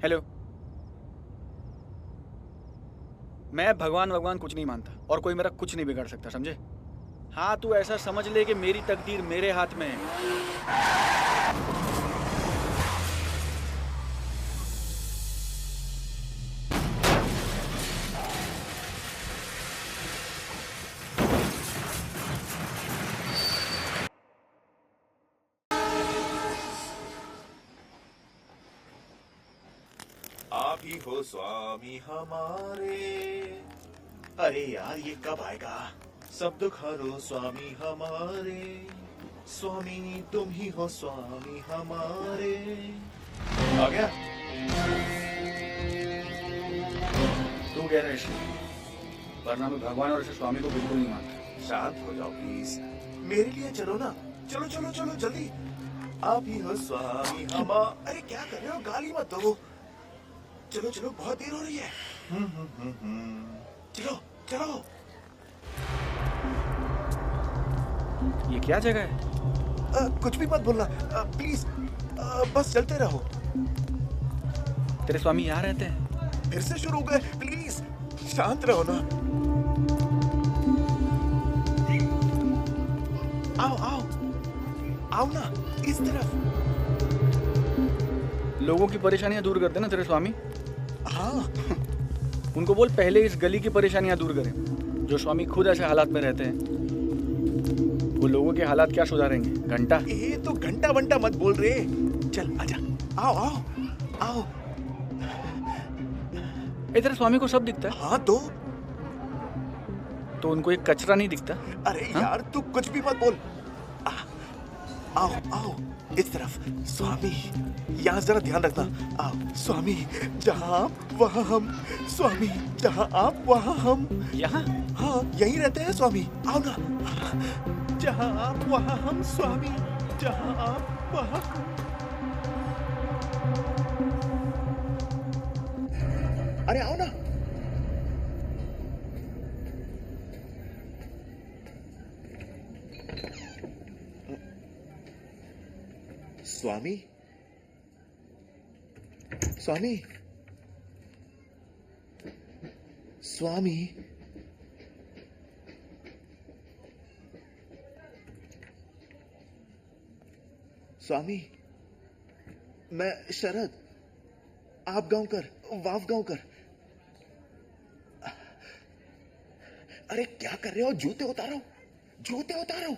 Hello. मैं भगवान कुछ नहीं मानता और कोई मेरा कुछ नहीं बिगाड़ सकता, समझे? हाँ, तू ऐसा समझ ले कि मेरी तकदीर मेरे हाथ में है। आप ही हो स्वामी हमारे। अरे यार ये कब आएगा? सब दुख हरो स्वामी हमारे। स्वामी तुम ही हो स्वामी हमारे। आ गया? तू कह रहे वरना मैं भगवान और ऐसे स्वामी को बिल्कुल नहीं मानता। शांत हो जाओ प्लीज। मेरे लिए चलो ना। चलो चलो चलो जल्दी। आप ही हो स्वामी हमारे। अरे क्या कर रहे हो? गाली मत दो। चलो चलो बहुत देर हो रही है। चलो चलो। ये क्या जगह है? कुछ भी मत बोलना प्लीज। बस चलते रहो। तेरे स्वामी यहाँ रहते हैं? फिर से शुरू हो गए। प्लीज शांत रहो ना। आओ आओ आओ ना इस तरफ। लोगों की परेशानियां दूर करते ना तेरे स्वामी। हाँ उनको बोल पहले इस गली की परेशानियां दूर करें। जो स्वामी खुद ऐसे हालात में रहते हैं वो लोगों के हालात क्या सुधारेंगे? घंटा। ये तो घंटा वंटा मत बोल रहे। चल आजा। आओ आओ आओ। तेरे स्वामी को सब दिखता है? हाँ तो उनको एक कचरा नहीं दिखता? अरे यार तू कुछ भी मत बोल। आओ आओ इस तरफ। स्वामी यहाँ जरा ध्यान रखना। आओ स्वामी जहाँ आप वहाँ हम। स्वामी जहाँ आप वहाँ हम। यहाँ? हाँ यहीं रहते हैं स्वामी। आओ ना। जहाँ आप वहाँ हम स्वामी। जहाँ आप वहाँ हम। अरे आओ ना। स्वामी स्वामी स्वामी। स्वामी मैं शरद। आप गांवकर वाव गांवकर। अरे क्या कर रहे हो? जूते उतारो जूते उतारो।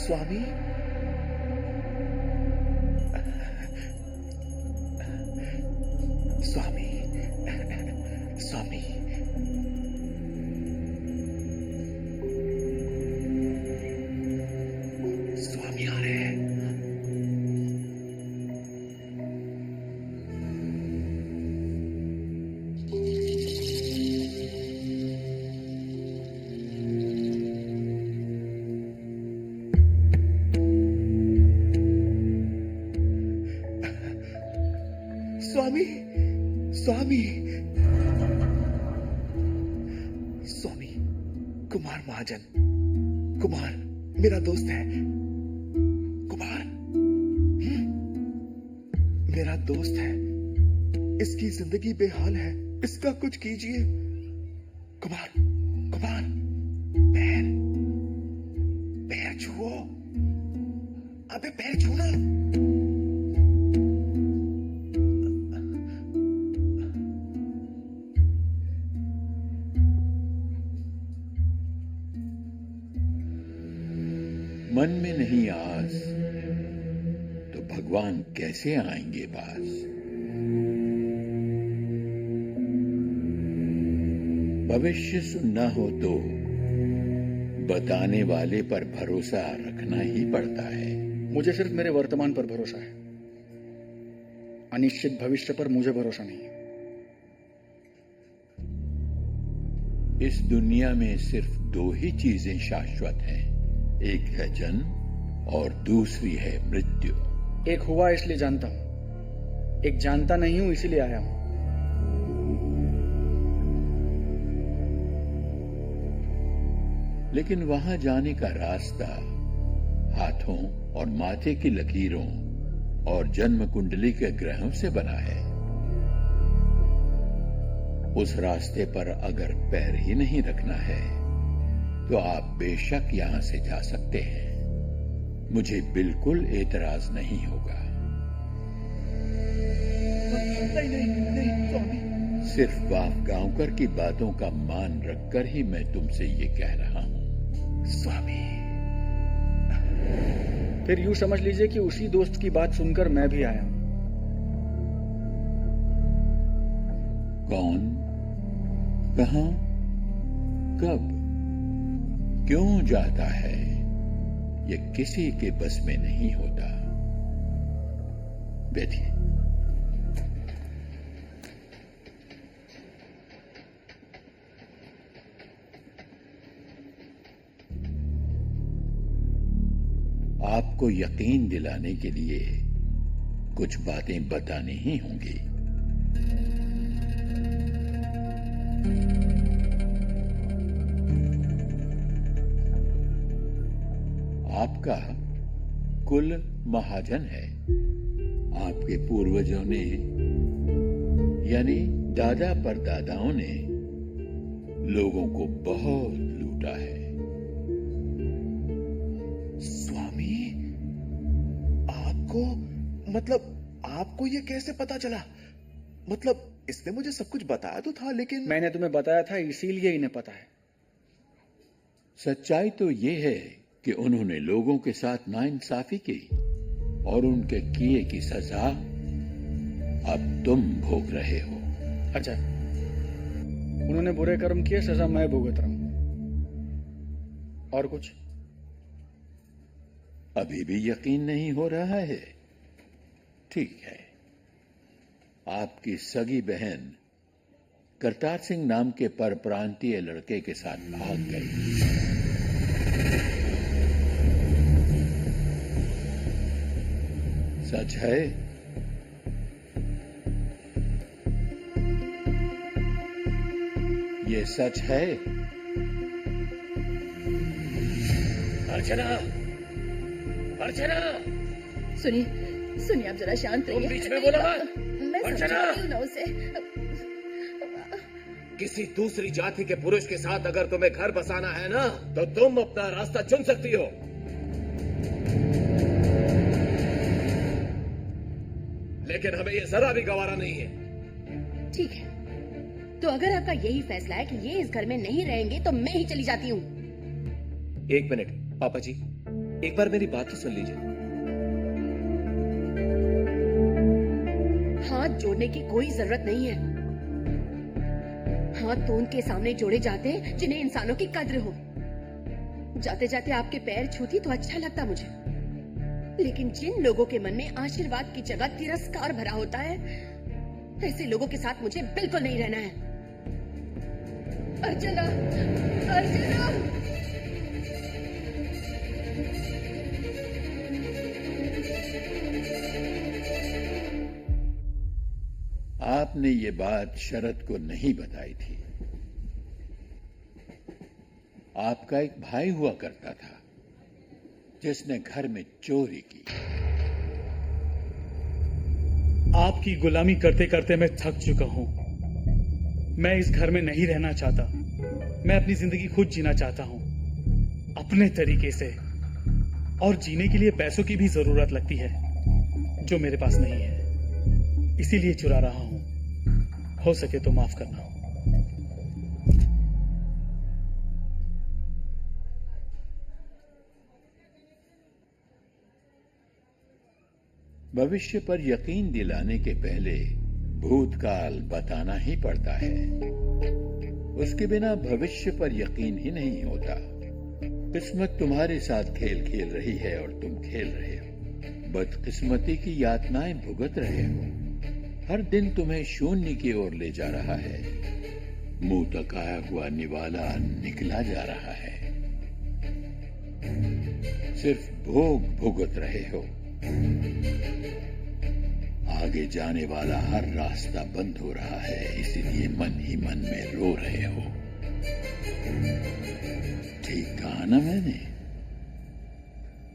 स्वामी स्वामी स्वामी। स्वामी आ रहे हैं। स्वामी स्वामी स्वामी। कुमार महाजन। कुमार मेरा दोस्त है। कुमार मेरा दोस्त है। इसकी जिंदगी बेहाल है। इसका कुछ कीजिए। कुमार कुमार पैर पैर छुओ। अबे पैर छूना। मन में नहीं आस तो भगवान कैसे आएंगे पास। भविष्य सुनना हो तो बताने वाले पर भरोसा रखना ही पड़ता है। मुझे सिर्फ मेरे वर्तमान पर भरोसा है। अनिश्चित भविष्य पर मुझे भरोसा नहीं है। इस दुनिया में सिर्फ दो ही चीजें शाश्वत हैं, एक है जन्म और दूसरी है मृत्यु। एक हुआ इसलिए जानता हूं, एक जानता नहीं हूं इसीलिए आया हूं। लेकिन वहां जाने का रास्ता हाथों और माथे की लकीरों और जन्म कुंडली के ग्रहों से बना है। उस रास्ते पर अगर पैर ही नहीं रखना है तो आप बेशक यहां से जा सकते हैं। मुझे बिल्कुल एतराज नहीं होगा। नहीं स्वामी। सिर्फ बाप गांवकर की बातों का मान रखकर ही मैं तुमसे ये कह रहा हूं। स्वामी, फिर यूं समझ लीजिए कि उसी दोस्त की बात सुनकर मैं भी आया हूं। कौन, कहां, कब, क्यों जाता है, ये किसी के बस में नहीं होता। बैठिए। आपको यकीन दिलाने के लिए कुछ बातें बतानी ही होंगी। आपका कुल महाजन है। आपके पूर्वजों ने यानी दादा परदादाओं ने लोगों को बहुत लूटा है। स्वामी, आपको ये कैसे पता चला? मतलब इसने मुझे सब कुछ बताया तो था, लेकिन मैंने तुम्हें बताया था इसीलिए इन्हें पता है। सच्चाई तो ये है कि उन्होंने लोगों के साथ नाइंसाफी की और उनके किए की सजा अब तुम भोग रहे हो। अच्छा, उन्होंने बुरे कर्म किए, सजा मैं भुगत रहा हूं। और कुछ? अभी भी यकीन नहीं हो रहा है? ठीक है। आपकी सगी बहन करतार सिंह नाम के परप्रांतीय लड़के के साथ भाग गई। सच है? ये सच है? अर्चना, अर्चना, सुनिए आप जरा शांत रहिए। तुम बीच में बोला मत। मैं अर्चना! समझाती हूँ ना उसे। किसी दूसरी जाति के पुरुष के साथ अगर तुम्हें घर बसाना है ना, तो तुम अपना रास्ता चुन सकती हो। लेकिन हमें ये जरा भी गवारा नहीं है। ठीक है, तो अगर आपका यही फैसला है कि ये इस घर में नहीं रहेंगे तो मैं ही चली जाती हूँ। एक मिनट पापा जी, एक बार मेरी बात तो सुन लीजिए। हाथ जोड़ने की कोई जरूरत नहीं है। हाथ तो उनके सामने जोड़े जाते हैं जिन्हें इंसानों की कद्र हो। जाते जाते आपके पैर छूती तो अच्छा लगता मुझे, लेकिन जिन लोगों के मन में आशीर्वाद की जगह तिरस्कार भरा होता है, ऐसे लोगों के साथ मुझे बिल्कुल नहीं रहना है। अर्चना, अर्चना! आपने ये बात शरद को नहीं बताई थी। आपका एक भाई हुआ करता था जिसने घर में चोरी की। आपकी गुलामी करते करते मैं थक चुका हूं। मैं इस घर में नहीं रहना चाहता। मैं अपनी जिंदगी खुद जीना चाहता हूं, अपने तरीके से। और जीने के लिए पैसों की भी जरूरत लगती है जो मेरे पास नहीं है। इसीलिए चुरा रहा हूं। हो सके तो माफ करना। भविष्य पर यकीन दिलाने के पहले भूतकाल बताना ही पड़ता है। उसके बिना भविष्य पर यकीन ही नहीं होता। किस्मत तुम्हारे साथ खेल खेल रही है और तुम खेल रहे हो। बदकिस्मती की यातनाएं भुगत रहे हो। हर दिन तुम्हें शून्य की ओर ले जा रहा है। मुंह तक आया हुआ निवाला निकला जा रहा है। सिर्फ भोग भुगत रहे हो। आगे जाने वाला हर रास्ता बंद हो रहा है, इसीलिए मन ही मन में रो रहे हो। ठीक कहा ना मैंने?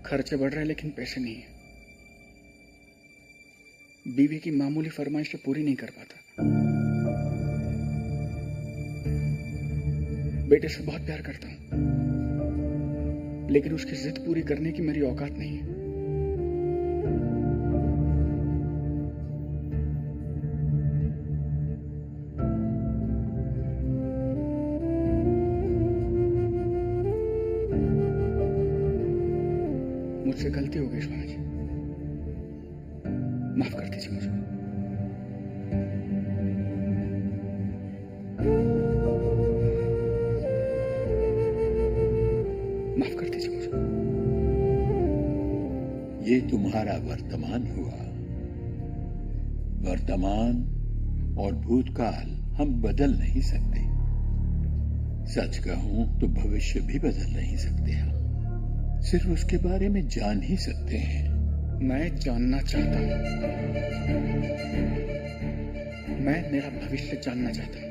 खर्चे बढ़ रहे हैं लेकिन पैसे नहीं है। बीवी की मामूली फरमाइशें पूरी नहीं कर पाता। बेटे से बहुत प्यार करता हूं, लेकिन उसकी जिद पूरी करने की मेरी औकात नहीं है। मुझसे गलती हो गई स्वामी जी, माफ कर दीजिए मुझे। माफ कर दीजिए मुझे। ये तुम्हारा वर्तमान हुआ। वर्तमान और भूतकाल हम बदल नहीं सकते। सच कहूं तो भविष्य भी बदल नहीं सकते हम, सिर्फ उसके बारे में जान ही सकते हैं। मैं जानना चाहता हूं, मैं मेरा भविष्य जानना चाहता हूं।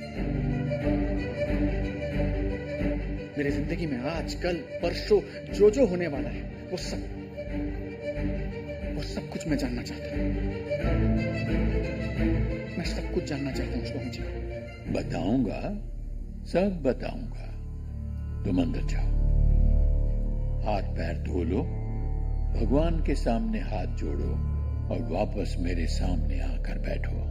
मेरी जिंदगी में आज, कल, परसों जो जो होने वाला है वो सब कुछ मैं जानना चाहता हूं। मैं सब कुछ जानना चाहता हूं स्वामी जी। बताऊंगा, सब बताऊंगा। तुम अंदर जाओ, हाथ पैर धो लो, भगवान के सामने हाथ जोड़ो और वापस मेरे सामने आकर बैठो।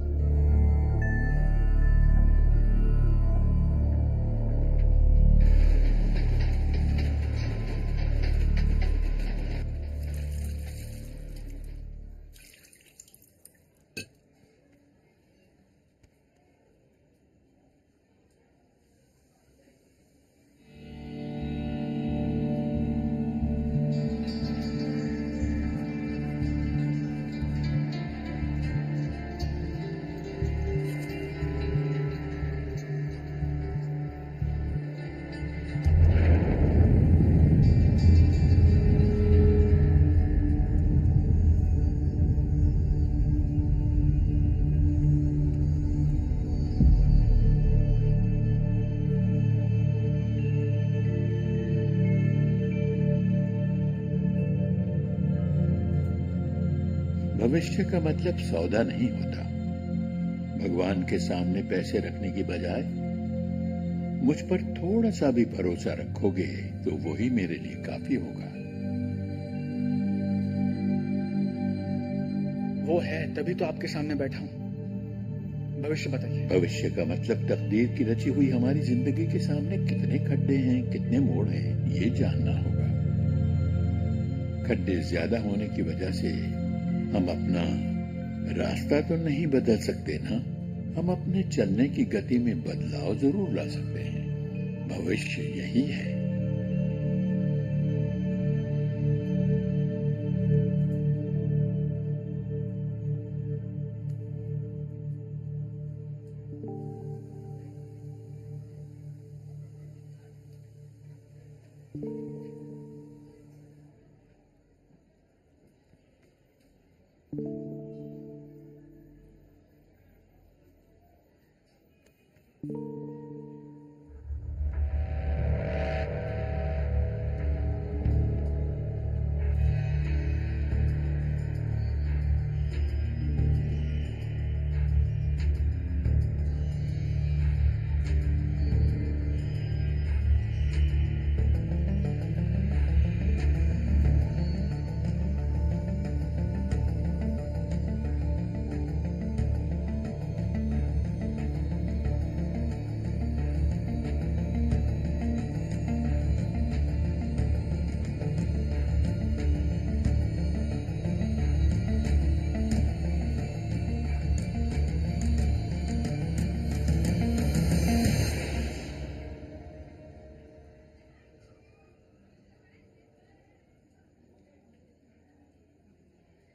भविष्य का मतलब सौदा नहीं होता। भगवान के सामने पैसे रखने की बजाय मुझ पर थोड़ा सा भी भरोसा रखोगे तो वही मेरे लिए काफी होगा। वो है, तभी तो आपके सामने बैठा हूं। भविष्य बताइए। भविष्य का मतलब तकदीर की रची हुई हमारी जिंदगी के सामने कितने खड्डे हैं, कितने मोड़ हैं, ये जानना होगा। खड्डे ज्यादा होने की वजह से हम अपना रास्ता तो नहीं बदल सकते ना, हम अपने चलने की गति में बदलाव जरूर ला सकते हैं। भविष्य यही है।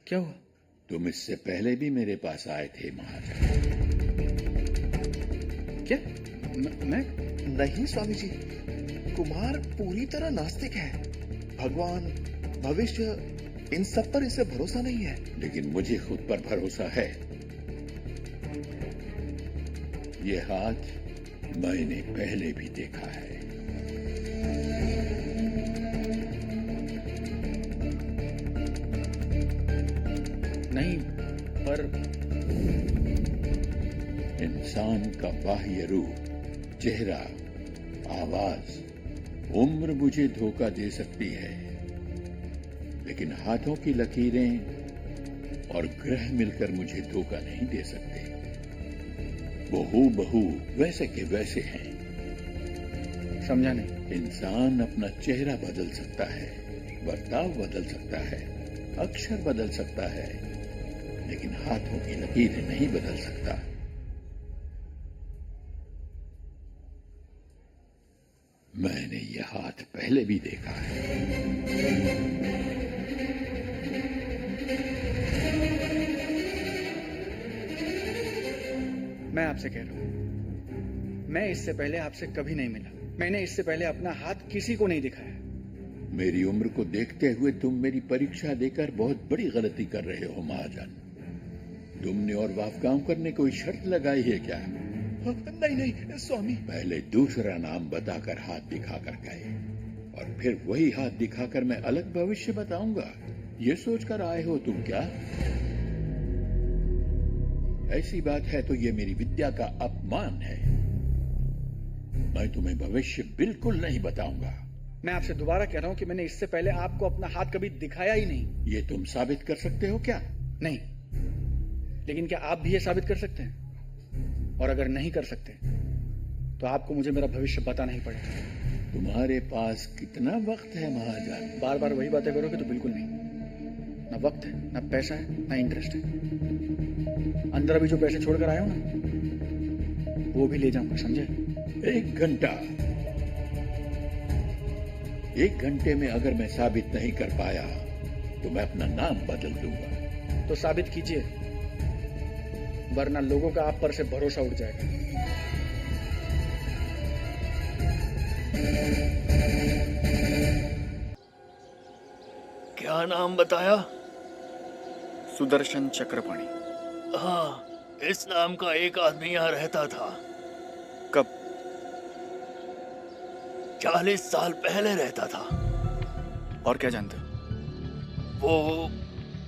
क्या हुआ? तुम इससे पहले भी मेरे पास आए थे महाराज। क्या? मैं? नहीं स्वामी जी, कुमार पूरी तरह नास्तिक है। भगवान भविष्य, इन सब पर इसे भरोसा नहीं है। लेकिन मुझे खुद पर भरोसा है। ये हाथ मैंने पहले भी देखा है। नहीं, पर इंसान का बाह्य रूप, चेहरा, आवाज, उम्र मुझे धोखा दे सकती है, लेकिन हाथों की लकीरें और ग्रह मिलकर मुझे धोखा नहीं दे सकते। वो हूबहू वैसे के वैसे हैं। समझा नहीं। इंसान अपना चेहरा बदल सकता है, बर्ताव बदल सकता है, अक्षर बदल सकता है, लेकिन हाथों की लकीरें नहीं बदल सकता। मैंने यह हाथ पहले भी देखा है। मैं आपसे कह रहा हूं, मैं इससे पहले आपसे कभी नहीं मिला। मैंने इससे पहले अपना हाथ किसी को नहीं दिखाया। मेरी उम्र को देखते हुए तुम मेरी परीक्षा देकर बहुत बड़ी गलती कर रहे हो महाजन। तुमने और वाफगांव करने कोई शर्त लगाई है क्या? नहीं नहीं स्वामी। पहले दूसरा नाम बताकर हाथ दिखाकर गए, और फिर वही हाथ दिखाकर मैं अलग भविष्य बताऊंगा। ये सोचकर आए हो तुम क्या? ऐसी बात है तो ये मेरी विद्या का अपमान है। मैं तुम्हें भविष्य बिल्कुल नहीं बताऊंगा। मैं आपसे दोबारा कह रहा हूं कि मैंने इससे पहले आपको अपना हाथ कभी दिखाया ही नहीं। ये तुम साबित कर सकते हो क्या? नहीं, लेकिन क्या आप भी ये साबित कर सकते हैं? और अगर नहीं कर सकते तो आपको मुझे मेरा भविष्य बताना ही पड़ेगा। तुम्हारे पास कितना वक्त है महाजन? बार बार वही बातें करोगे तो बिल्कुल नहीं। ना वक्त है, ना पैसा है, ना इंटरेस्ट है। अंदर अभी जो पैसे छोड़कर आया हूं ना, वो भी ले जाऊंगा, समझे? 1 घंटा। 1 घंटे में अगर मैं साबित नहीं कर पाया तो मैं अपना नाम बदल दूंगा। तो साबित कीजिए, वरना लोगों का आप पर से भरोसा उठ जाएगा। क्या नाम बताया? सुदर्शन चक्रपाणी। हाँ, इस नाम का एक आदमी यहाँ रहता था। कब? 40 साल पहले रहता था। और क्या जानते? वो,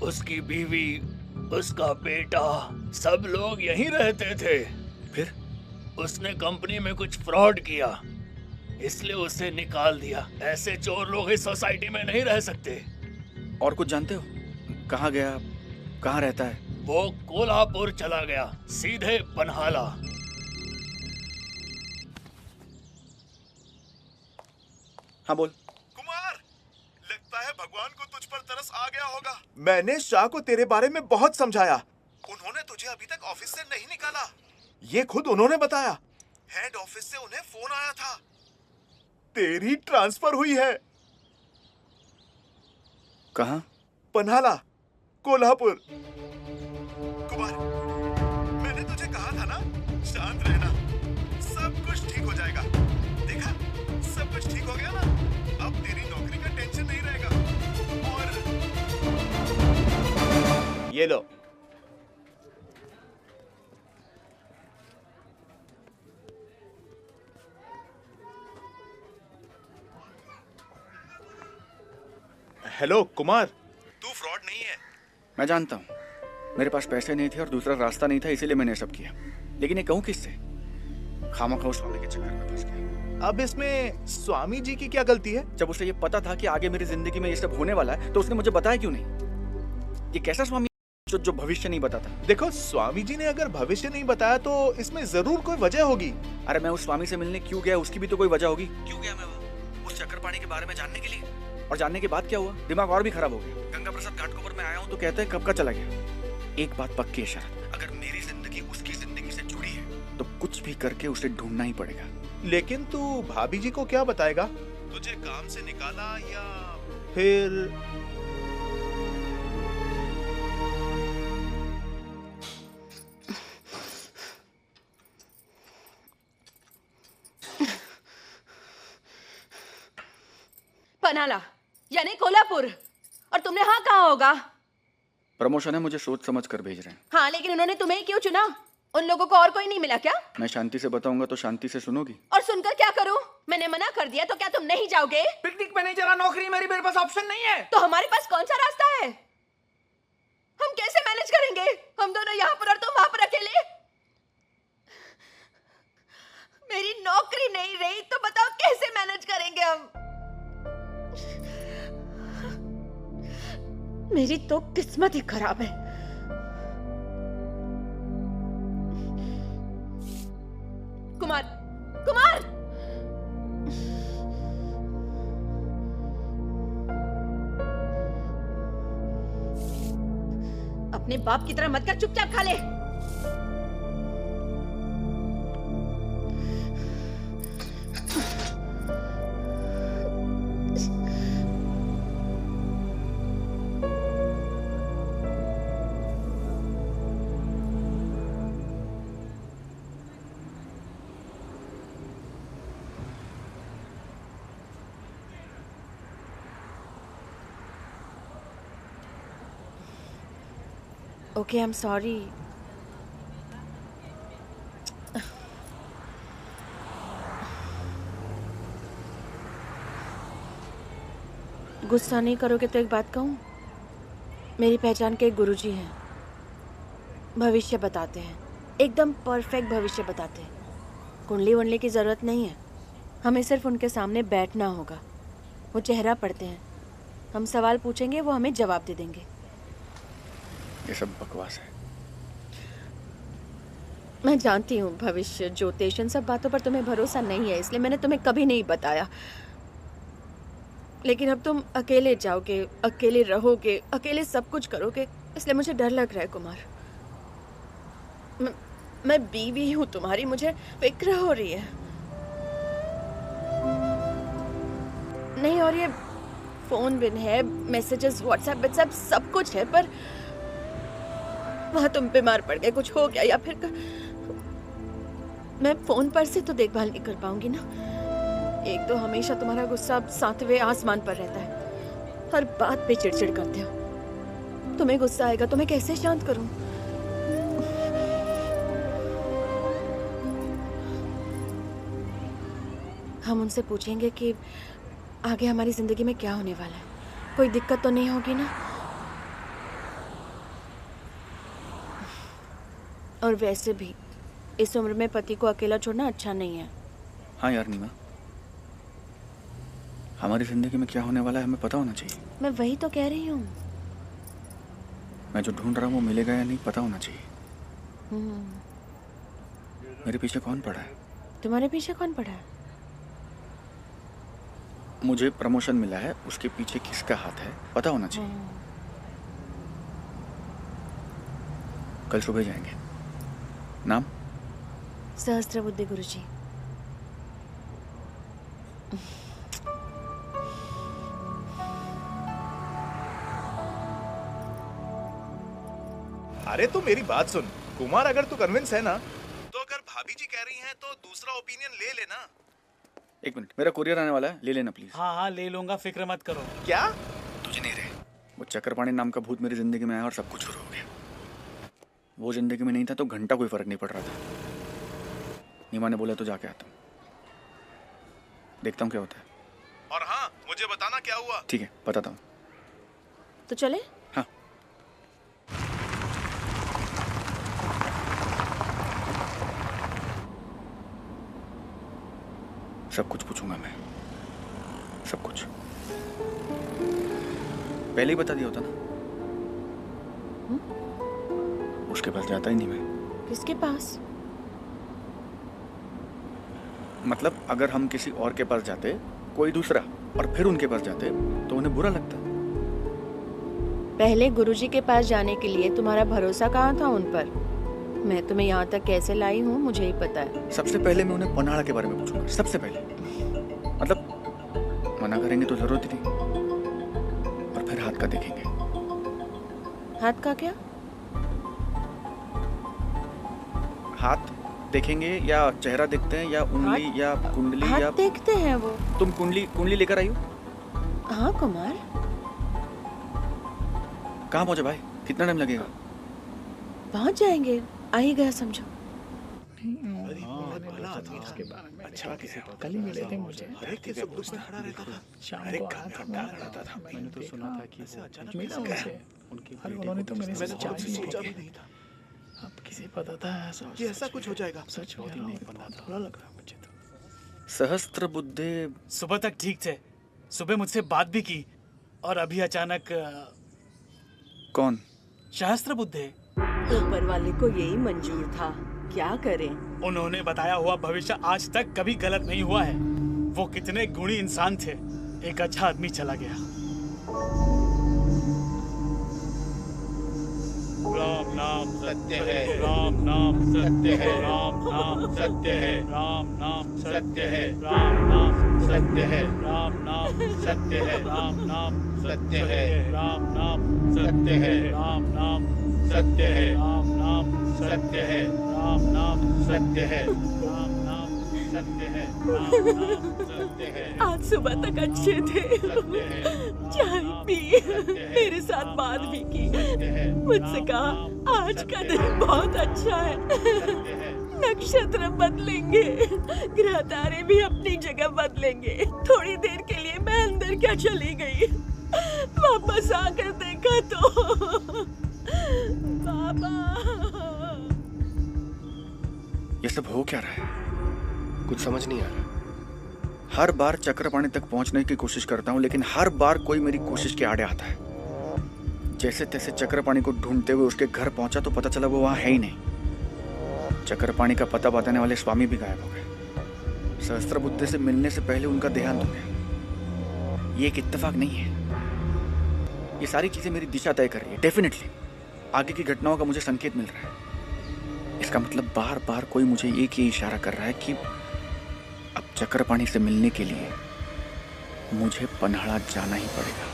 उसकी बीवी, उसका बेटा, सब लोग यहीं रहते थे। फिर उसने कंपनी में कुछ फ्रॉड किया, इसलिए उसे निकाल दिया। ऐसे चोर लोग इस सोसाइटी में नहीं रह सकते। और कुछ जानते हो? कहाँ गया, कहाँ रहता है? वो कोल्हापुर चला गया, सीधे पन्हाला। हाँ बोल। कुमार, लगता है भगवान को तुझ पर तरस आ गया होगा। मैंने शाह को तेरे बारे में बहुत समझाया। उन्होंने तुझे अभी तक ऑफिस से नहीं निकाला, ये खुद उन्होंने बताया। हेड ऑफिस से उन्हें फोन आया था, तेरी ट्रांसफर हुई है। कहाँ? पन्हाला, कोल्हापुर। कुमार, मैंने तुझे कहा था ना, शांत रहना, सब कुछ ठीक हो जाएगा। देखा, सब कुछ ठीक हो गया ना। अब तेरी नौकरी का टेंशन नहीं रहेगा। और ये लो। हेलो कुमार, तू फ्रॉड नहीं है। मैं जानता हूँ, मेरे पास पैसे नहीं थे और दूसरा रास्ता नहीं था, इसीलिए मैंने सब किया। लेकिन ये कहूँ किससे? खामखा स्वामी के चक्कर में फंस गया। अब इसमें स्वामी जी की क्या गलती है? जब उसे ये पता था कि आगे मेरी जिंदगी में ये सब होने वाला है, तो उसने मुझे बताया क्यों नहीं? ये कैसा स्वामी जो भविष्य नहीं बताता? देखो, स्वामी जी ने अगर भविष्य नहीं बताया तो इसमें जरूर कोई वजह होगी। अरे मैं उस स्वामी से मिलने क्यों गया, उसकी भी तो कोई वजह होगी। क्यों गया मैं वहाँ? उस चक्रपाणी के बारे में जानने के लिए। और जानने के बाद क्या हुआ? दिमाग और भी खराब हो गया। गंगा प्रसाद घाटकोपर में आया हूँ तो कहते हैं कब का चला गया। एक बात पक्की है शरद, अगर मेरी जिंदगी उसकी जिंदगी से जुड़ी है तो कुछ भी करके उसे ढूंढना ही पड़ेगा। लेकिन तू भाभी जी को क्या बताएगा? तुझे काम से निकाला या फिर? पन्हाला यानी कोल्हापुर। और तुमने हाँ कहा होगा। प्रमोशन है, मुझे सोच समझ कर भेज रहे हैं। हाँ, लेकिन उन्होंने तुम्हें ही क्यों चुना? उन लोगों को और कोई नहीं मिला क्या? मैं शांति से बताऊंगा तो शांति से सुनोगी? और सुनकर क्या करूं? मैंने मना कर दिया तो क्या तुम नहीं जाओगे? पिकनिक में नहीं चला, नौकरी मेरे पास ऑप्शन नहीं है। तो हमारे पास कौन सा रास्ता है? हम कैसे मैनेज करेंगे? हम दोनों यहाँ पर और तुम वहां पर अकेले। मेरी नौकरी नहीं रही तो बताओ कैसे मैनेज करेंगे हम? मेरी तो किस्मत ही खराब है। कुमार, कुमार! अपने बाप की तरह मत कर, चुपचाप खा ले। Okay, I'm sorry. गुस्सा नहीं करोगे तो एक बात कहूँ? मेरी पहचान के एक गुरुजी हैं। भविष्य बताते हैं, एकदम परफेक्ट भविष्य बताते हैं। कुंडली वंडली की ज़रूरत नहीं है, हमें सिर्फ उनके सामने बैठना होगा। वो चेहरा पढ़ते हैं, हम सवाल पूछेंगे, वो हमें जवाब दे देंगे। ये सब बकवास है। मैं जानती हूँ भविष्य, ज्योतिष, इन सब बातों पर तुम्हें भरोसा नहीं है, इसलिए मैंने तुम्हें कभी नहीं बताया। लेकिन अब तुम अकेले जाओगे, अकेले रहोगे, अकेले सब कुछ करोगे, इसलिए मुझे डर लग रहा है कुमार। मैं बीवी हूँ तुम्हारी, मुझे फिक्र हो रही है। नहीं, और ये फोन बिन है, मैसेजेस, व्हाट्सएप सब कुछ है, पर वहाँ तुम बीमार पड़ गए, कुछ हो गया, या फिर मैं फोन पर से तो देखभाल नहीं कर पाऊंगी ना। एक तो हमेशा तुम्हारा गुस्सा 7वें आसमान पर रहता है, हर बात पे चिड़चिड़ करते हो। तुम्हें गुस्सा आएगा तो मैं कैसे शांत करूं? हम उनसे पूछेंगे कि आगे हमारी जिंदगी में क्या होने वाला है, कोई दिक्कत तो नहीं होगी ना। और वैसे भी इस उम्र में पति को अकेला छोड़ना अच्छा नहीं है। हाँ यार नीमा, हमारी जिंदगी में क्या होने वाला है हमें पता होना चाहिए। मैं वही तो कह रही हूँ। मैं जो ढूंढ रहा हूँ वो मिलेगा या नहीं पता होना चाहिए। मेरे पीछे कौन पड़ा है? तुम्हारे पीछे कौन पड़ा है? मुझे प्रमोशन मिला है, उसके पीछे किसका हाथ है पता होना चाहिए। कल सुबह जाएंगे। नाम? सहस्त्रबुद्धि गुरुजी। अरे तो मेरी बात सुन कुमार, अगर तू कन्विंस है ना, तो अगर भाभी जी कह रही हैं तो दूसरा ओपिनियन ले लेना। एक मिनट, मेरा कुरियर आने वाला है, ले लेना प्लीज। हाँ हाँ ले लूंगा, फिक्र मत करो। क्या? तुझे नहीं रहे, वो चक्रपाणी नाम का भूत मेरी जिंदगी में आया और सब कुछ शुरू हो गया। वो जिंदगी में नहीं था तो घंटा कोई फर्क नहीं पड़ रहा था। नीमा ने बोला तो जाके आता हूँ, देखता हूँ क्या होता है। और हाँ, मुझे बताना क्या हुआ। ठीक है, बताता हूँ। तो चले? हाँ। सब कुछ पूछूंगा मैं, सब कुछ। पहले ही बता दिया होता ना। उसके पास जाता ही नहीं मैं। किसके पास? मतलब अगर हम किसी और के पास जाते, कोई दूसरा, और फिर उनके पास जाते तो उन्हें बुरा लगता। पहले गुरुजी के पास जाने के लिए तुम्हारा भरोसा कहाँ था उन पर? मैं तुम्हें यहाँ तक कैसे लाई हूँ मुझे ही पता है। सबसे पहले मैं उन्हें पन्हाड़ा के बारे में पूछूंगा, सबसे पहले। मतलब मना करेंगे तो जरूरत ही नहीं, और फिर हाथ का देखेंगे। हाथ का क्या? हाथ देखेंगे या चेहरा देखते हैं या उंगली या कुंडली हाथ या देखते हैं वो। तुम कुंडली लेकर आई हो? हाँ कुमार, कहाँ पहुंचे भाई? कितना टाइम लगेगा? पहुंच जाएंगे, आ ही गया समझो। अच्छा कल ही मिले थे मुझे। शाम को आया था, मैं रहता था। मैंने तो सुना था कि मिला उनसे, अरे उन्होंने तो मेरे से चाय भी नहीं था। अब किसे पता था कि ऐसा कुछ हो जाएगा? सच में नहीं पता था, बुरा लग रहा है मुझे तो। सहस्त्र बुद्धे। सुबह तक ठीक थे, सुबह मुझसे बात भी की और अभी अचानक कौन? सहस्त्र बुद्धे। ऊपर वाले को यही मंजूर था, क्या करें। उन्होंने बताया हुआ भविष्य आज तक कभी गलत नहीं हुआ है। वो कितने गुणी इंसान थे। एक अच्छा आदमी चला गया। राम नाम सत्य है, राम नाम सत्य है, राम नाम सत्य है, राम नाम सत्य है, राम नाम सत्य है, राम नाम सत्य है, राम नाम सत्य है, राम नाम सत्य है, राम नाम सत्य है, राम नाम सत्य है, राम नाम सत्य है, राम नाम सत्य है, राम नाम सत्य है। आज सुबह तक अच्छे थे, चाय पी, मेरे साथ बात भी की, मुझसे कहा आज का दिन बहुत अच्छा है, नक्षत्र बदलेंगे, ग्रह तारे भी अपनी जगह बदलेंगे। थोड़ी देर के लिए मैं अंदर क्या चली गई, वापस आकर देखा तो बाबा। ये सब हो क्या रहा है? कुछ समझ नहीं आ रहा। हर बार चक्रपाणी तक पहुंचने की कोशिश करता हूं, लेकिन हर बार कोई मेरी कोशिश के आड़े आता है। जैसे तैसे चक्रपाणी को ढूंढते हुए उसके घर पहुंचा तो पता चला वो वहां है ही नहीं। चक्रपाणी का पता बताने वाले स्वामी भी गायब हो गए। सहस्त्रबुद्धे से मिलने से पहले उनका देहांत हो गया। ये एक इत्तेफाक नहीं है। ये सारी चीजें मेरी दिशा तय कर रही है। डेफिनेटली आगे की घटनाओं का मुझे संकेत मिल रहा है। इसका मतलब बार बार कोई मुझे एक ही इशारा कर रहा है कि अब चक्रपाणी से मिलने के लिए मुझे पन्हाड़ा जाना ही पड़ेगा।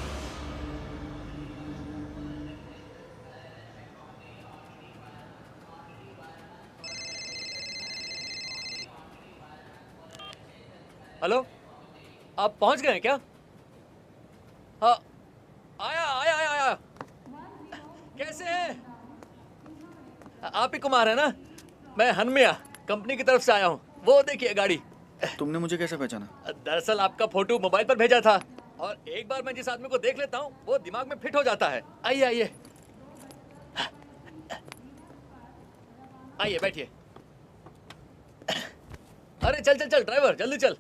हेलो, आप पहुंच गए हैं क्या? हाँ, आया आया आया आया। कैसे हैं? आप ही कुमार है ना? मैं हनमिया कंपनी की तरफ से आया हूँ। वो देखिए गाड़ी। तुमने मुझे कैसे पहचाना? दरअसल आपका फोटो मोबाइल पर भेजा था और एक बार मैं जिस आदमी को देख लेता हूँ वो दिमाग में फिट हो जाता है। आइए आइए आइए बैठिए। अरे चल चल चल ड्राइवर, जल्दी चल।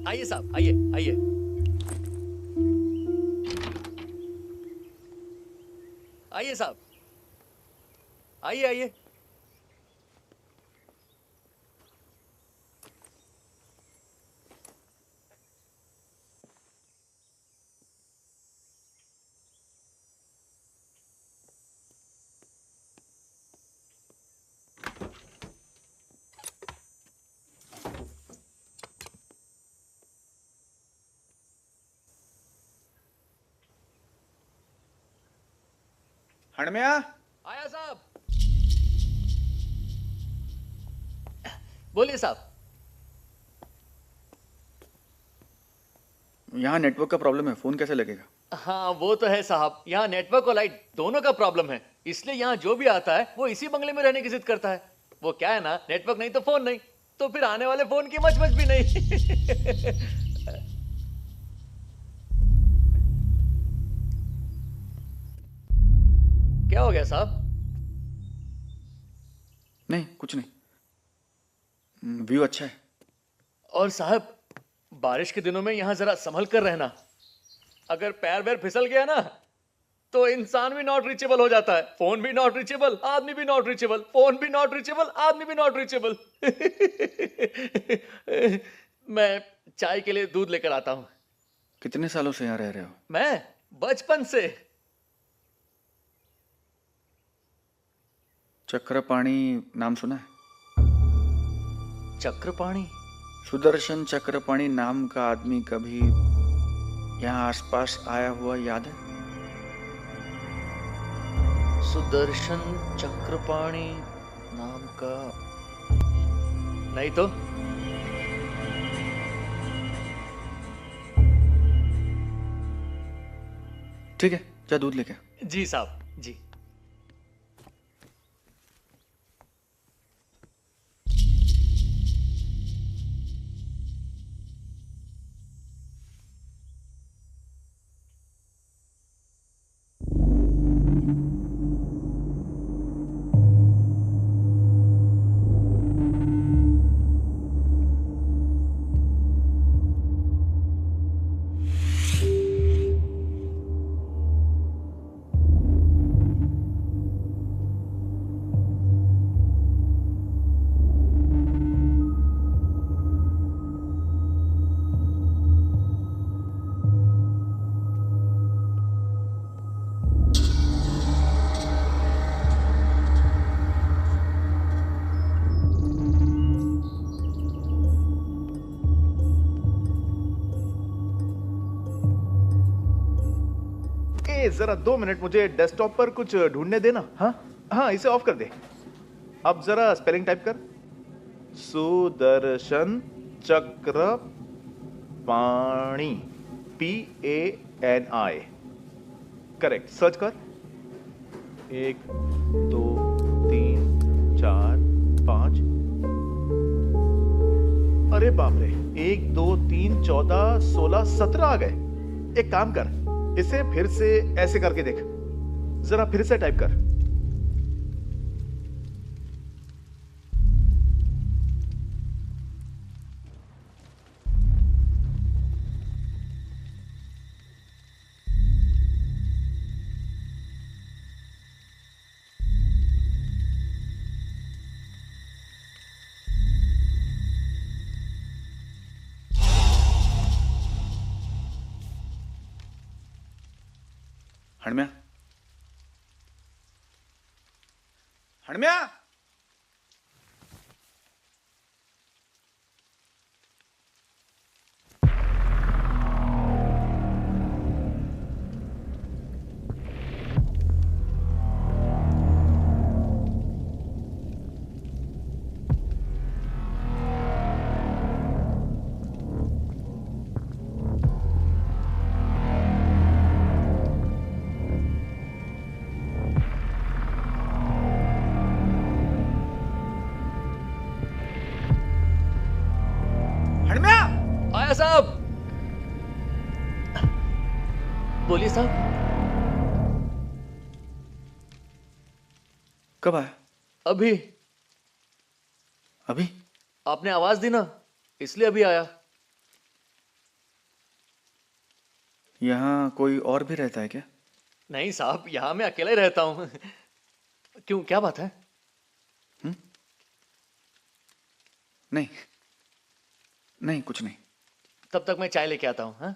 आइए साहब, आइए आइए। आइए साहब, आइए आइए। हणम्या, आया साहब। बोलिए साहब। यहाँ नेटवर्क का प्रॉब्लम है, फोन कैसे लगेगा? हाँ वो तो है साहब, यहाँ नेटवर्क और लाइट दोनों का प्रॉब्लम है, इसलिए यहाँ जो भी आता है वो इसी बंगले में रहने की जिद करता है। वो क्या है ना, नेटवर्क नहीं तो फोन नहीं, तो फिर आने वाले फोन की मच भी नहीं। क्या हो गया साहब? नहीं कुछ नहीं, व्यू अच्छा है। और साहब, बारिश के दिनों में यहाँ जरा संभल कर रहना। अगर पैर वैर फिसल गया ना तो इंसान भी नॉट रीचेबल हो जाता है। फोन भी नॉट रीचेबल, आदमी भी नॉट रीचेबल, फोन भी नॉट रीचेबल, आदमी भी नॉट रीचेबल। मैं चाय के लिए दूध लेकर आता हूँ। कितने सालों से यहाँ रह रहे हो? मैं बचपन से। चक्रपाणी नाम सुना है? चक्रपाणी? सुदर्शन चक्रपाणी नाम का आदमी कभी यहाँ आसपास आया हुआ याद है? सुदर्शन चक्रपाणी नाम का नहीं तो। ठीक है, जा दूध लेके आ। जी साहब, जी। जरा 2 मिनट, मुझे डेस्कटॉप पर कुछ ढूंढने देना। हाँ हाँ, इसे ऑफ कर दे। अब जरा स्पेलिंग टाइप कर। सुदर्शन चक्र पाणी, PANI। करेक्ट, सर्च कर। 1 2 3 4 5। अरे बाप रे, 1 2 3 14 16 17 आ गए। एक काम कर, इसे फिर से ऐसे करके देख। जरा फिर से टाइप कर। हणम्या, हणम्या, हणम्या। आया साहब। बोलिए साहब। कब आया? अभी। अभी? आपने आवाज दी ना, इसलिए अभी आया। यहाँ कोई और भी रहता है क्या? नहीं साहब, यहाँ मैं अकेला ही रहता हूँ। क्यों, क्या बात है? नहीं नहीं, कुछ नहीं। तब तक मैं चाय लेके आता हूँ। हाँ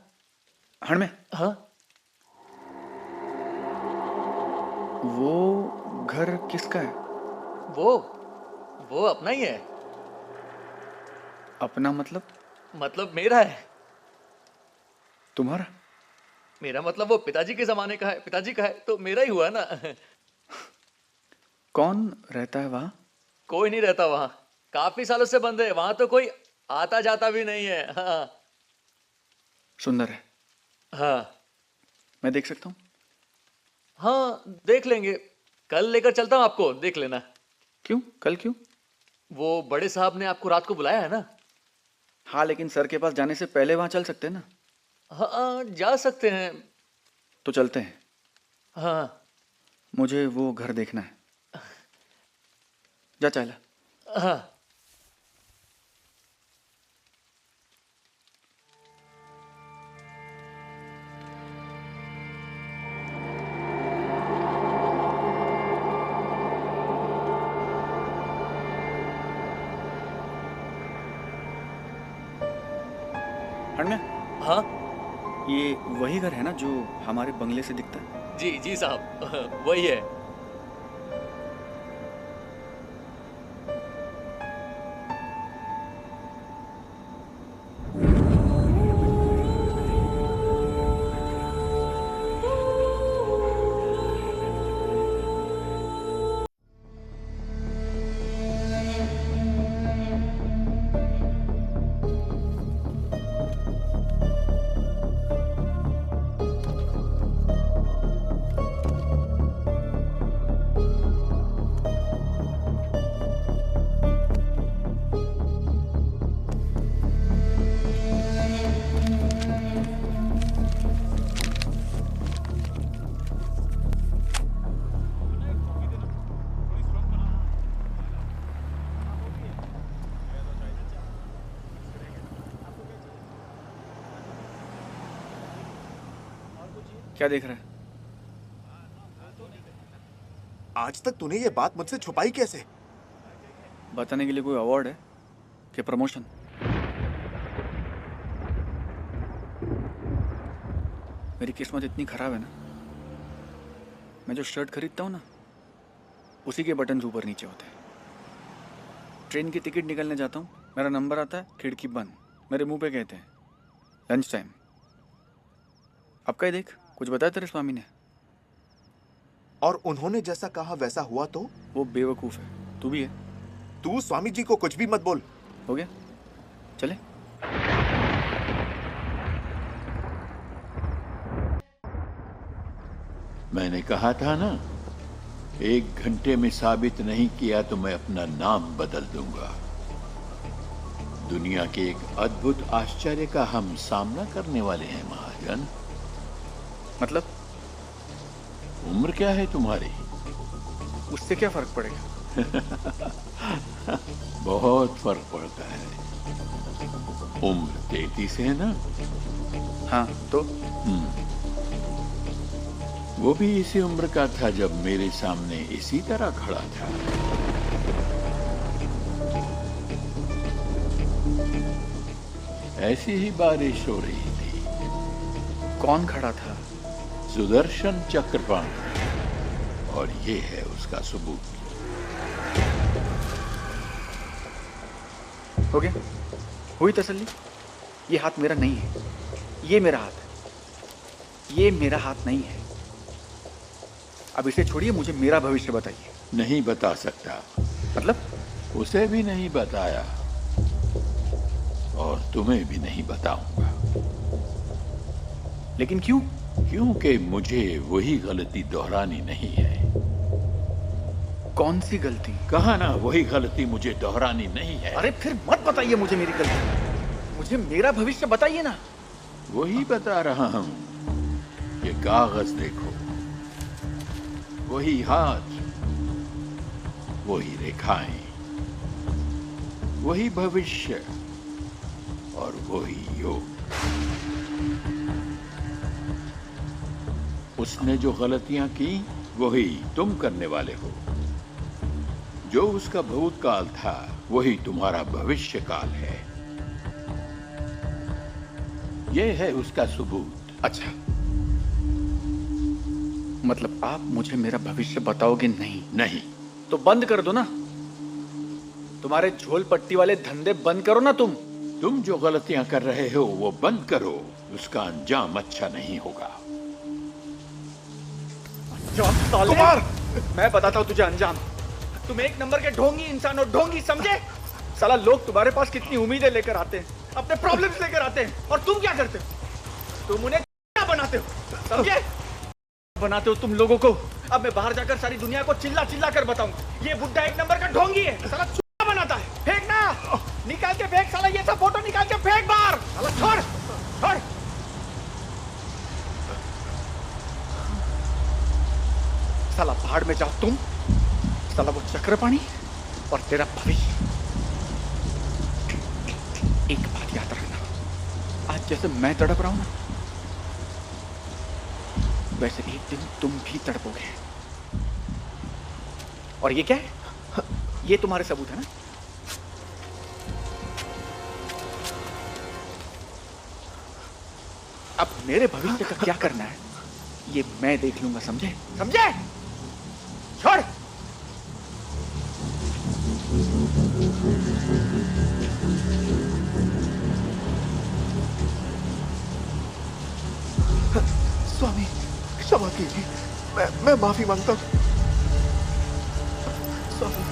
हणम्या, हाँ। वो घर किसका है? वो अपना ही है। अपना मतलब? मतलब मेरा है। तुम्हारा? मेरा मतलब वो पिताजी के जमाने का है। पिताजी का है तो मेरा ही हुआ ना। कौन रहता है वहां? कोई नहीं रहता वहां, काफी सालों से बंद है। वहां तो कोई आता जाता भी नहीं है। हाँ सुंदर है। हाँ मैं देख सकता हूँ? हाँ, देख लेंगे। कल लेकर चलता हूँ आपको, देख लेना। क्यों? कल क्यों? वो बड़े साहब ने आपको रात को बुलाया है ना। हाँ, लेकिन सर के पास जाने से पहले वहां चल सकते हैं ना? हाँ, जा सकते हैं। तो चलते हैं। हाँ मुझे वो घर देखना है। जा चाय ला। हाँ। अनन्या, हाँ ये वही घर है ना जो हमारे बंगले से दिखता है? जी जी साहब, वही है। क्या देख रहा है? आज तक तूने ये बात मुझसे छुपाई कैसे? बताने के लिए कोई अवार्ड है कि प्रमोशन? मेरी किस्मत इतनी खराब है ना, मैं जो शर्ट खरीदता हूँ ना, उसी के बटन ऊपर नीचे होते हैं। ट्रेन की टिकट निकलने जाता हूँ, मेरा नंबर आता है, खिड़की बंद, मेरे मुंह पे कहते हैं लंच टाइम। अब क्या देख, कुछ बताया तेरे स्वामी ने? और उन्होंने जैसा कहा वैसा हुआ तो? वो बेवकूफ है, तू भी है। तू स्वामी जी को कुछ भी मत बोल। हो गया, चले। मैंने कहा था ना, 1 घंटे में साबित नहीं किया तो मैं अपना नाम बदल दूंगा। दुनिया के एक अद्भुत आश्चर्य का हम सामना करने वाले हैं महाजन। मतलब? उम्र क्या है तुम्हारी? उससे क्या फर्क पड़ेगा? बहुत फर्क पड़ता है। उम्र 33 है ना? हाँ तो? वो भी इसी उम्र का था जब मेरे सामने इसी तरह खड़ा था। ऐसी ही बारिश हो रही थी। कौन खड़ा था? सुदर्शन चक्रपाण, और ये है उसका सबूत। हो गया? हुई तसल्ली? ये हाथ मेरा नहीं है, ये मेरा हाथ है। ये मेरा हाथ नहीं है। अब इसे छोड़िए, मुझे मेरा भविष्य बताइए। नहीं बता सकता। मतलब? उसे भी नहीं बताया और तुम्हें भी नहीं बताऊंगा। लेकिन क्यों? क्योंकि मुझे वही गलती दोहरानी नहीं है। कौन सी गलती? कहा ना, वही गलती मुझे दोहरानी नहीं है। अरे फिर मत बताइए मुझे मेरी गलती, मुझे मेरा भविष्य बताइए ना। वही बता रहा हूं। ये कागज देखो, वही हाथ, वही रेखाएं, वही भविष्य और वही योग। उसने जो गलतियां की वही तुम करने वाले हो। जो उसका भूतकाल था वही तुम्हारा भविष्य काल है। यह है उसका सबूत। अच्छा, मतलब आप मुझे मेरा भविष्य बताओगे नहीं? नहीं। तो बंद कर दो ना, तुम्हारे झोल पट्टी वाले धंधे बंद करो ना। तुम जो गलतियां कर रहे हो वो बंद करो, उसका अंजाम अच्छा नहीं होगा। कुमार, मैं बताता हूँ तुझे अंजाम। तुम एक नंबर के ढोंगी इंसान हो, ढोंगी, समझे? साला लोग तुम्हारे पास कितनी उम्मीदें लेकर आते हैं, अपने प्रॉब्लम्स लेकर आते हैं, और तुम क्या करते हो? तुम उन्हें क्या बनाते हो, समझे? बनाते हो तुम लोगों को। अब मैं बाहर जाकर सारी दुनिया को चिल्ला चिल्ला कर बताऊंगा, ये बुड्ढा एक नंबर का ढोंगी है, साला चूहा बनाता है। फेंकना, निकाल के फेंक साला, ये सब फोटो निकाल के फेंक बाहर। साला छोड़ छोड़। साला भाड़ में जाओ तुम, साला वो चक्रपाणी, और तेरा भविष्य। एक बात याद रखना, आज जैसे मैं तड़प रहा हूं ना, वैसे एक दिन तुम भी तड़पोगे। और ये क्या है? ये तुम्हारे सबूत है ना? अब मेरे भविष्य का क्या करना है ये मैं देख लूंगा, समझे? समझे? छोड़। स्वामी क्षमा कीजिए, मैं माफी मांगता हूँ स्वामी।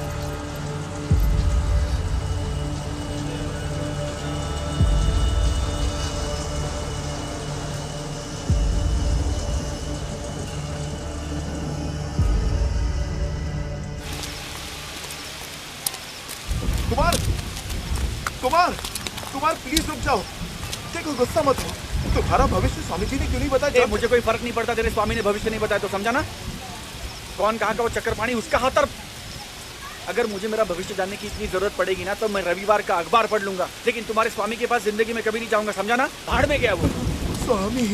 कुमार कुमार कुमार प्लीज रुक जाओ, देखो गुस्सा मत हो। तुम्हारा भविष्य स्वामी जी ने क्यों नहीं बताया? मुझे कोई फर्क नहीं पड़ता, तेरे स्वामी ने भविष्य नहीं बताया तो, समझा ना? कौन कहाँ का वो चक्करपाणी, उसका हाथ। अगर मुझे मेरा भविष्य जानने की इतनी जरूरत पड़ेगी ना तो मैं रविवार का अखबार पढ़ लूंगा, लेकिन तुम्हारे स्वामी के पास जिंदगी में कभी नहीं जाऊंगा, समझा ना? भाड़ में गया वो। स्वामी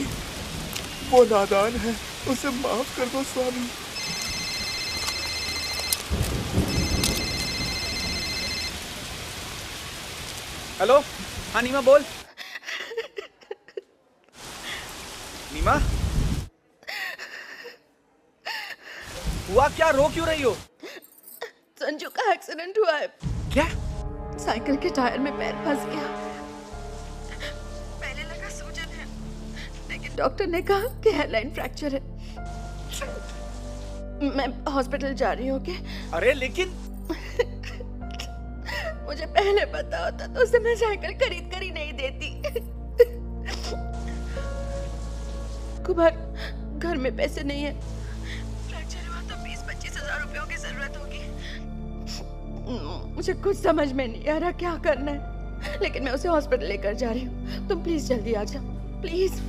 वो नादान है, उसे माफ कर दो स्वामी। हेलो, हाँ नीमा बोल। नीमा, हुआ क्या? रो क्यों रही हो? संजू का एक्सीडेंट हुआ है। क्या? साइकिल के टायर में पैर फंस गया। पहले लगा सूजन है, लेकिन डॉक्टर ने कहा कि हेयरलाइन फ्रैक्चर है। मैं हॉस्पिटल जा रही हूँ। क्या? अरे लेकिन मुझे पहले पता होता तो उसे मैं साइकिल खरीद कर ही नहीं देती। कुमार, घर में पैसे नहीं है। फ्रैक्चर हुआ तो 20-25 हजार रुपयों की जरूरत होगी। मुझे कुछ समझ में नहीं आ रहा क्या करना है, लेकिन मैं उसे हॉस्पिटल लेकर जा रही हूँ। तुम प्लीज जल्दी आ जाओ, प्लीज।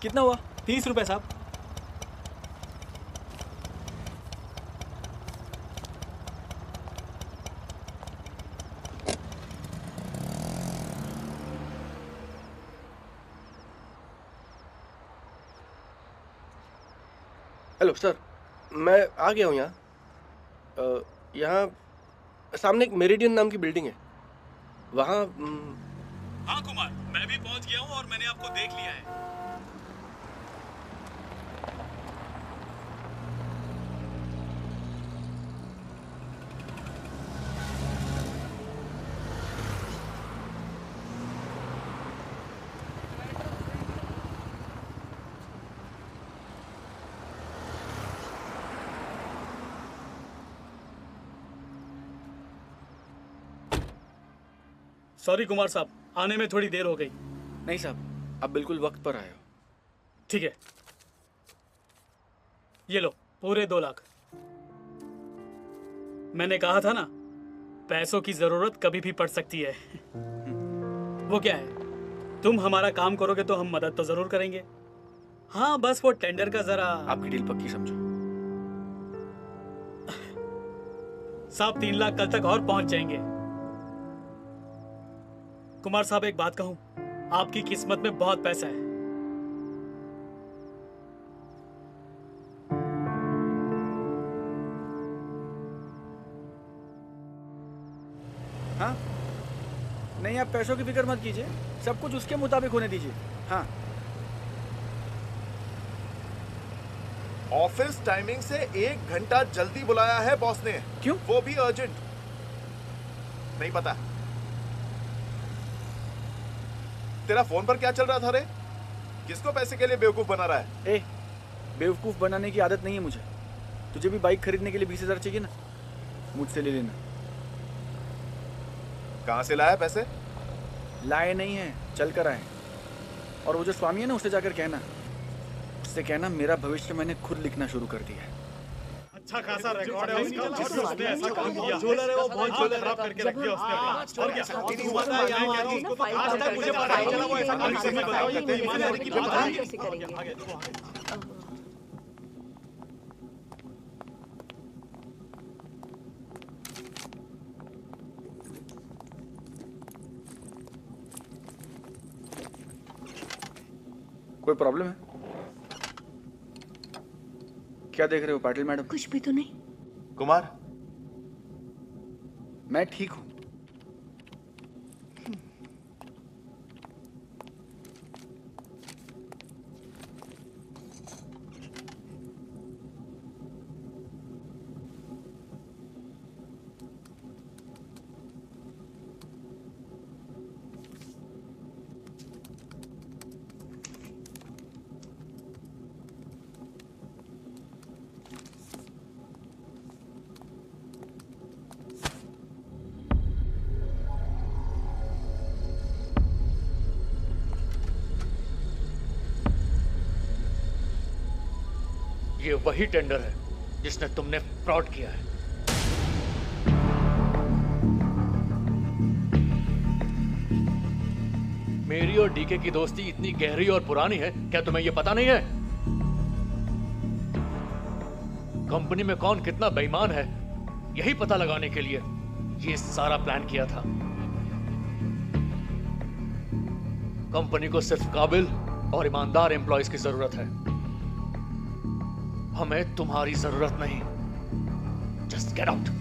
कितना हुआ? 30 रुपए साहब। हेलो सर, मैं आ गया हूँ यहाँ। यहाँ सामने एक मेरिडियन नाम की बिल्डिंग है, वहाँ। हाँ कुमार, मैं भी पहुंच गया हूँ और मैंने आपको देख लिया है। सॉरी कुमार साहब, आने में थोड़ी देर हो गई। नहीं साहब, अब बिल्कुल वक्त पर आए हो। ठीक है, ये लो पूरे 2 लाख। मैंने कहा था ना, पैसों की जरूरत कभी भी पड़ सकती है। वो क्या है, तुम हमारा काम करोगे तो हम मदद तो जरूर करेंगे। हाँ, बस वो टेंडर का जरा। आपकी डील पक्की समझो साहब। 3 लाख कल तक और पहुंच जाएंगे। कुमार साहब, एक बात कहूं, आपकी किस्मत में बहुत पैसा है। हाँ? नहीं, आप पैसों की फिक्र मत कीजिए, सब कुछ उसके मुताबिक होने दीजिए। हाँ। ऑफिस टाइमिंग से 1 घंटा जल्दी बुलाया है बॉस ने। क्यों? वो भी अर्जेंट। नहीं पता तेरा फोन पर क्या चल रहा था रे? किसको पैसे के लिए बेवकूफ बना रहा है? ए, बेवकूफ बनाने की आदत नहीं है मुझे। तुझे भी बाइक खरीदने के लिए 20,000 चाहिए ना, मुझसे ले लेना। कहां से लाया पैसे? लाए नहीं है, चल कर आए। और वो जो स्वामी है ना, उससे जाकर कहना, उससे कहना मेरा भविष्य मैंने खुद लिखना शुरू कर दिया है। अच्छा खासा रिकॉर्ड है उसका, जिससे उसने ऐसा काम किया। झोलर है वो, बहुत झोलर खराब करके रख दिया उसने अपना। और क्या नहीं हुआ था यहाँ कह रहा हूँ उसको, तो आज तक मुझे पता नहीं चला वो ऐसा काम करके बताओ। ये तेरी ईमानदारी की बात है। कैसे करेंगे? कोई प्रॉब्लम है? क्या देख रहे हो पाटिल मैडम? कुछ भी तो नहीं। कुमार, मैं ठीक हूं। ये वही टेंडर है जिसने तुमने फ्रॉड किया है। मेरी और डीके की दोस्ती इतनी गहरी और पुरानी है, क्या तुम्हें ये पता नहीं है? कंपनी में कौन कितना बेईमान है, यही पता लगाने के लिए ये सारा प्लान किया था। कंपनी को सिर्फ काबिल और ईमानदार एम्प्लॉयज की जरूरत है, हमें तुम्हारी जरूरत नहीं। Just get out.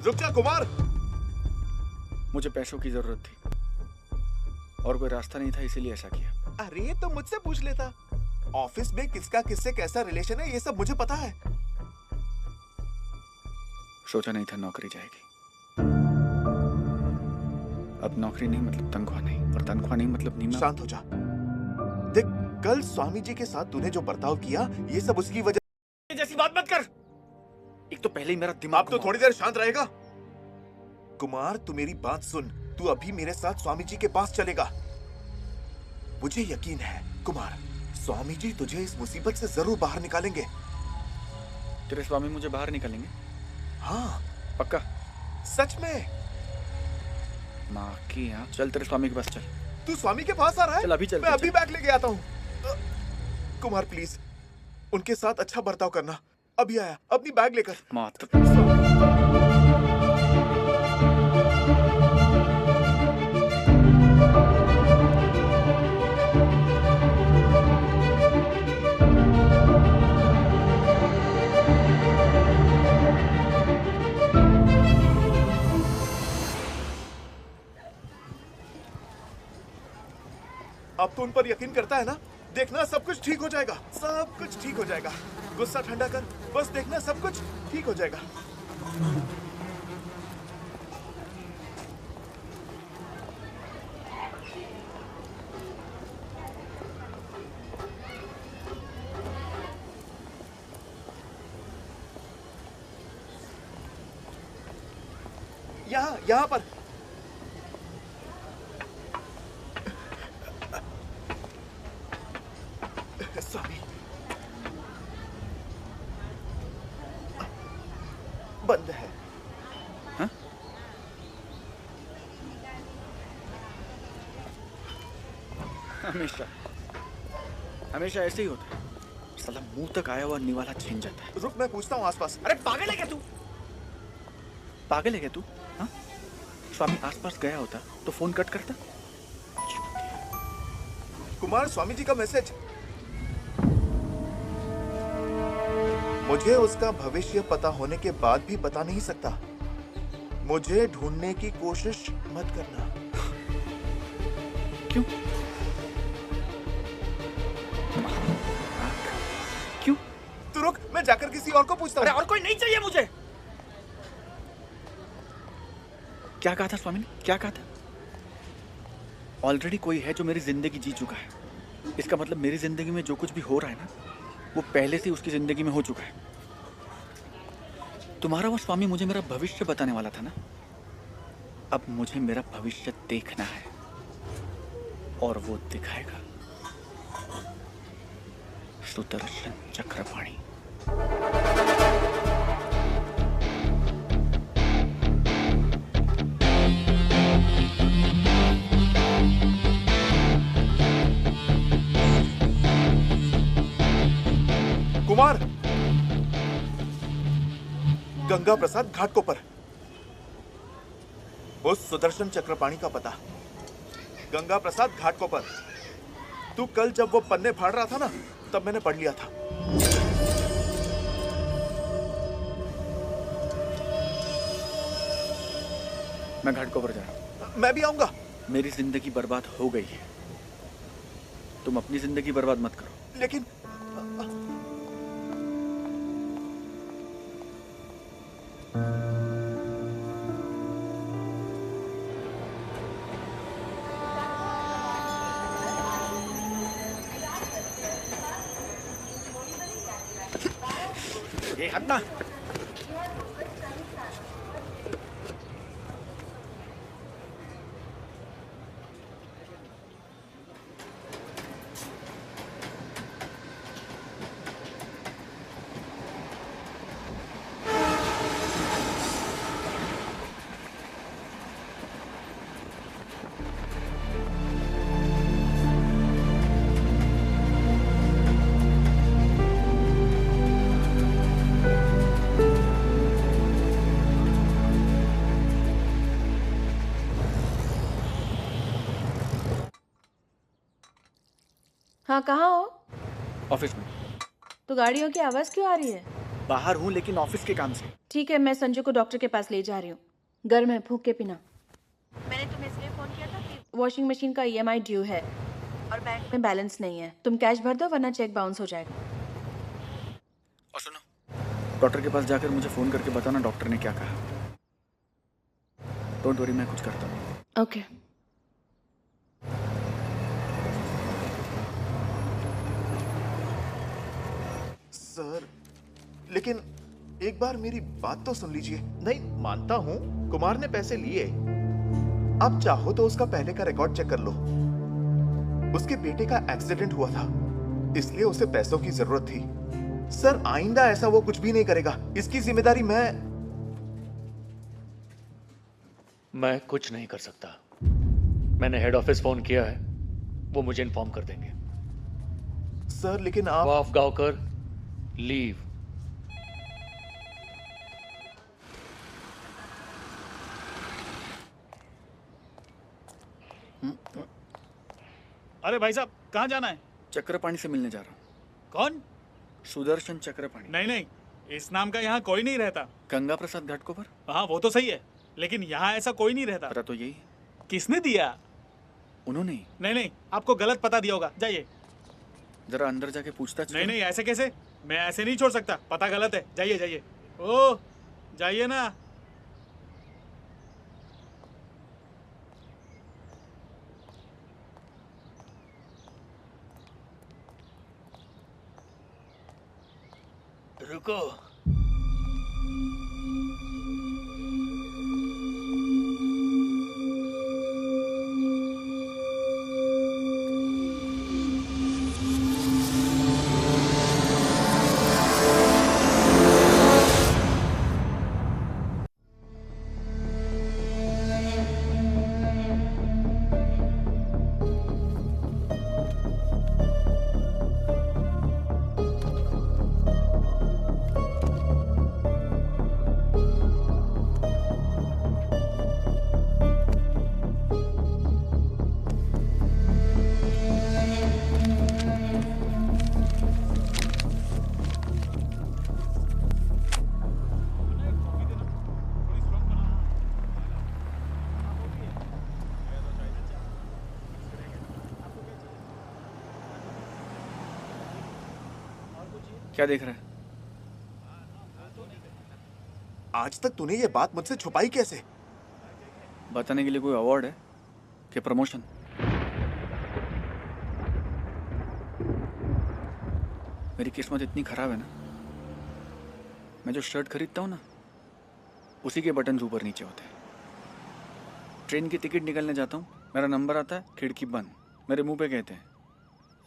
रुक जा कुमार। मुझे पैसों की जरूरत थी और कोई रास्ता नहीं था, इसीलिए ऐसा किया। अरे तो मुझसे पूछ लेता। ऑफिस में किसका किससे कैसा रिलेशन है ये सब मुझे पता है। सोचा नहीं था नौकरी जाएगी। अब नौकरी नहीं मतलब तनख्वाह नहीं, और तनख्वाह नहीं मतलब नीमा। शांत हो जा। देख, कल स्वामी जी के साथ तूने जो बर्ताव किया ये सब उसकी वजह। जैसी बात मत कर। एक तो पहले ही मेरा दिमाग। अब तो थोड़ी देर शांत रहेगा। कुमार, तू मेरी बात सुन। तू अभी मेरे साथ स्वामी जी के पास चलेगा। मुझे यकीन है कुमार, स्वामी जी तुझे इस मुसीबत से जरूर बाहर निकालेंगे। तेरे स्वामी मुझे बाहर निकालेंगे? हाँ पक्का? सच में। माँ की यहाँ। चल तेरे स्वामी के पास चल। तू स्वामी के पास आ रहा है? चल अभी चल। मैं अभी बैग लेके आता हूँ। कुमार प्लीज उनके साथ अच्छा बर्ताव करना। अभी आया, अपनी बैग लेकर। मात। अब तो उन पर यकीन करता है ना? देखना सब कुछ ठीक हो जाएगा। सब कुछ ठीक हो जाएगा। गुस्सा ठंडा कर, बस देखना सब कुछ ठीक हो जाएगा। यहाँ पर। स्वामी, बंद है। हाँ? हमेशा हमेशा ऐसे ही होता है। साला मुंह तक आया हुआ निवाला छीन जाता है। रुक, मैं पूछता हूँ आसपास। अरे पागल है क्या तू? पागल है क्या तू? हाँ? स्वामी आसपास गया होता तो फोन कट करता। कुमार, स्वामी जी का मैसेज। मुझे उसका भविष्य पता होने के बाद भी बता नहीं सकता। मुझे ढूंढने की कोशिश मत करना। क्यों? जाकर किसी और को पूछता अरे हूँ। और कोई नहीं चाहिए मुझे। क्या कहा था स्वामी ने, क्या कहा था? ऑलरेडी कोई है जो मेरी जिंदगी जी चुका है। इसका मतलब मेरी जिंदगी में जो कुछ भी हो रहा है ना, वो पहले से उसकी जिंदगी में हो चुका है। तुम्हारा वो स्वामी मुझे मेरा भविष्य बताने वाला था ना, अब मुझे मेरा भविष्य देखना है और वो दिखाएगा सुदर्शन चक्रपाणी। कुमार, गंगा प्रसाद घाटकोपर। उस सुदर्शन चक्रपाणी का पता, गंगा प्रसाद घाटकोपर। तू कल जब वो पन्ने फाड़ रहा था ना, तब मैंने पढ़ लिया था। मैं घाटकोपर जा रहा हूं। मैं भी आऊंगा। मेरी जिंदगी बर्बाद हो गई है, तुम अपनी जिंदगी बर्बाद मत करो। लेकिन ये हटना। हाँ, कहाँ हो? ऑफिस में। तो गाड़ियों की आवाज क्यों आ रही है? बाहर हूँ लेकिन ऑफिस के काम से। ठीक है, मैं संजू को डॉक्टर के पास ले जा रही हूँ। गर्म है, फूंक के पीना। मैंने तुम्हें इसलिए फोन किया था कि वॉशिंग मशीन का EMI ड्यू है और बैंक में बैलेंस नहीं है। तुम कैश भर दो वरना चेक बाउंस हो जाएगा। और सुनो, डॉक्टर के पास जाकर मुझे फोन करके बताना डॉक्टर ने क्या कहा। डोंट वरी, मैं कुछ करता हूँ। ओके। सर, लेकिन एक बार मेरी बात तो सुन लीजिए। नहीं, मानता हूँ कुमार ने पैसे लिए। आप चाहो तो उसका पहले का रिकॉर्ड चेक कर लो। उसके बेटे का एक्सीडेंट हुआ था, इसलिए उसे पैसों की जरूरत थी। सर, आइंदा ऐसा वो कुछ भी नहीं करेगा। इसकी जिम्मेदारी मैं कुछ नहीं कर सकता। मैंने हेड ऑफिस फोन किया है, वो मुझे इन्फॉर्म कर देंगे। सर, लेकिन आप वाफ गावकर, लीव। अरे भाई साहब, कहाँ जाना है? चक्रपाणी से मिलने जा रहा हूँ। कौन? सुदर्शन चक्रपाणी। नहीं नहीं, इस नाम का यहाँ कोई नहीं रहता। गंगा प्रसाद घाटकोपर। हाँ, वो तो सही है, लेकिन यहाँ ऐसा कोई नहीं रहता। पता तो यही। किसने दिया? उन्होंने ही। नहीं नहीं, आपको गलत पता दिया होगा। जाइए। जरा अंदर जाके पूछताछ नहीं करो। नहीं, ऐसे कैसे? मैं ऐसे नहीं छोड़ सकता, पता गलत है। जाइए जाइए। ओह, जाइए ना। रुको। क्या देख रहा है? आज तक तूने ये बात मुझसे छुपाई कैसे? बताने के लिए कोई अवार्ड है कि प्रमोशन? मेरी किस्मत इतनी खराब है ना, मैं जो शर्ट खरीदता हूँ ना, उसी के बटन ऊपर नीचे होते हैं। ट्रेन की टिकट निकलने जाता हूँ, मेरा नंबर आता है, खिड़की बंद, मेरे मुंह पे कहते हैं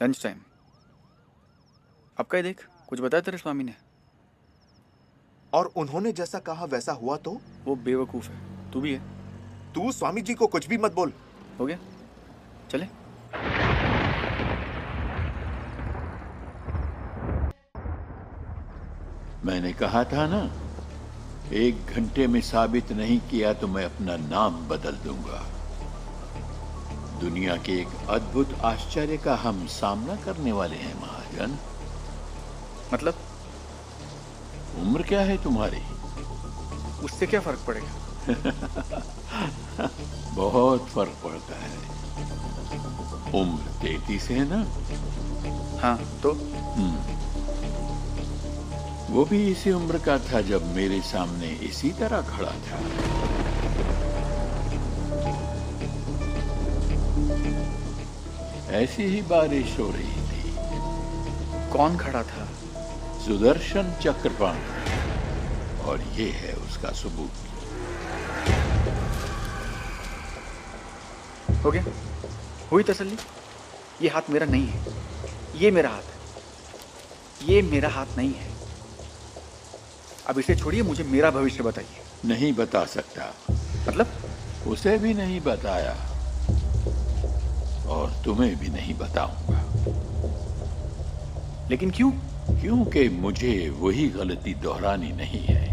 लंच टाइम। आपका ही देख, कुछ बताया तेरे स्वामी ने? और उन्होंने जैसा कहा वैसा हुआ तो? वो बेवकूफ़ है, तू भी है। तू स्वामी जी को कुछ भी मत बोल। हो गया, चले। मैंने कहा था ना, 1 घंटे में साबित नहीं किया तो मैं अपना नाम बदल दूंगा। दुनिया के एक अद्भुत आश्चर्य का हम सामना करने वाले हैं महाजन। मतलब? उम्र क्या है तुम्हारी? उससे क्या फर्क पड़ेगा? बहुत फर्क पड़ता है। उम्र 33 है ना? हाँ, तो? वो भी इसी उम्र का था जब मेरे सामने इसी तरह खड़ा था। ऐसी ही बारिश हो रही थी। कौन खड़ा था? सुदर्शन चक्रपाणी, और ये है उसका सबूत। हो गया? हुई तसल्ली? ये हाथ मेरा नहीं है, ये मेरा हाथ है। ये मेरा हाथ नहीं है। अब इसे छोड़िए, मुझे मेरा भविष्य बताइए। नहीं बता सकता। मतलब? उसे भी नहीं बताया और तुम्हें भी नहीं बताऊंगा। लेकिन क्यों? क्योंकि मुझे वही गलती दोहरानी नहीं है।